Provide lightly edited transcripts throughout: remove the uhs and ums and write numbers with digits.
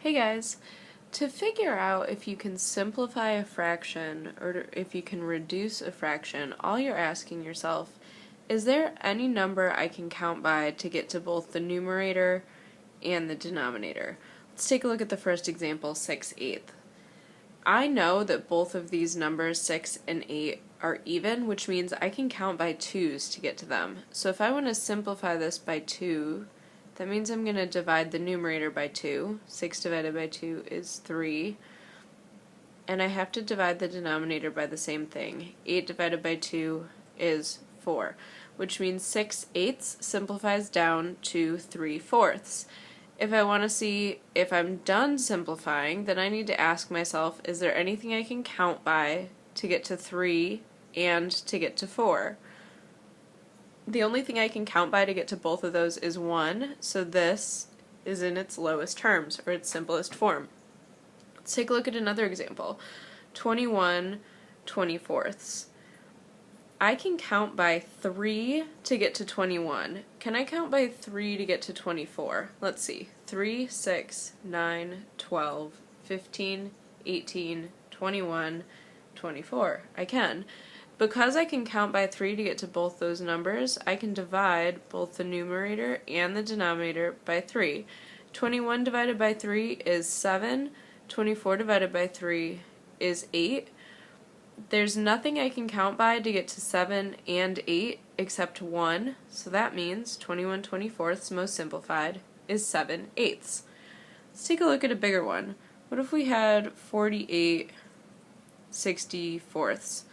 Hey guys, to figure out if you can simplify a fraction or if you can reduce a fraction, all you're asking yourself, is there any number I can count by to get to both the numerator and the denominator? Let's take a look at the first example, 6/8. I know that both of these numbers, 6 and 8, are even, which means I can count by 2's to get to them. So if I want to simplify this by 2, that means I'm going to divide the numerator by 2. 6 divided by 2 is 3. And I have to divide the denominator by the same thing. 8 divided by 2 is 4, which means 6/8 simplifies down to 3/4. If I want to see if I'm done simplifying, then I need to ask myself, is there anything I can count by to get to 3 and to get to 4? The only thing I can count by to get to both of those is 1, so this is in its lowest terms, or its simplest form. Let's take a look at another example. 21/24. I can count by 3 to get to 21. Can I count by 3 to get to 24? Let's see. 3, 6, 9, 12, 15, 18, 21, 24. I can. Because I can count by 3 to get to both those numbers, I can divide both the numerator and the denominator by 3. 21 divided by 3 is 7. 24 divided by 3 is 8. There's nothing I can count by to get to 7 and 8 except 1, so that means 21/24, most simplified, is 7/8. Let's take a look at a bigger one. What if we had 48/64?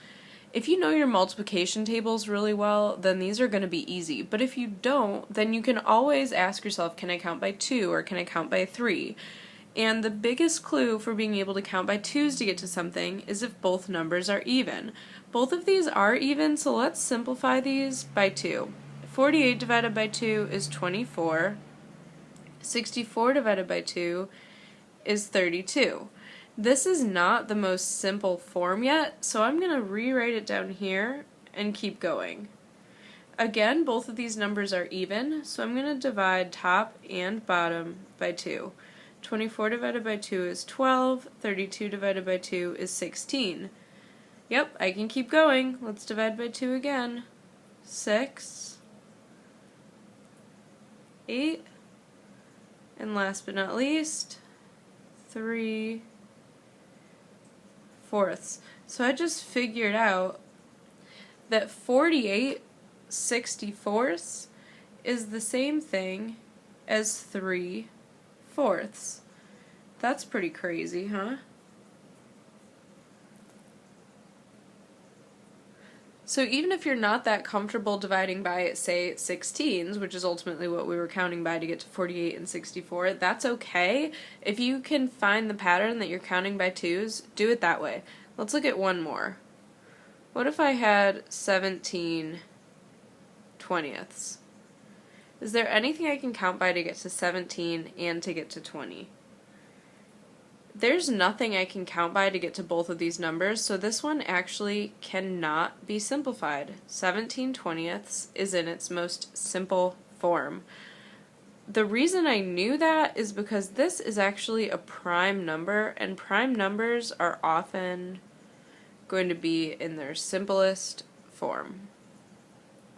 If you know your multiplication tables really well, then these are going to be easy. But if you don't, then you can always ask yourself, can I count by 2 or can I count by 3? And the biggest clue for being able to count by 2's to get to something is if both numbers are even. Both of these are even, so let's simplify these by 2. 48 divided by 2 is 24. 64 divided by 2 is 32. This is not the most simple form yet, so I'm going to rewrite it down here and keep going. Again, both of these numbers are even, so I'm going to divide top and bottom by 2. 24 divided by 2 is 12, 32 divided by 2 is 16. Yep, I can keep going. Let's divide by 2 again. 6, 8, and last but not least, 3/4. So I just figured out that 48/64 is the same thing as 3/4. That's pretty crazy, huh? So even if you're not that comfortable dividing by, say, 16s, which is ultimately what we were counting by to get to 48 and 64, that's okay. If you can find the pattern that you're counting by 2's, do it that way. Let's look at one more. What if I had 17/20? Is there anything I can count by to get to 17 and to get to 20? There's nothing I can count by to get to both of these numbers, so this one actually cannot be simplified. 17/20 is in its most simple form. The reason I knew that is because this is actually a prime number, and prime numbers are often going to be in their simplest form.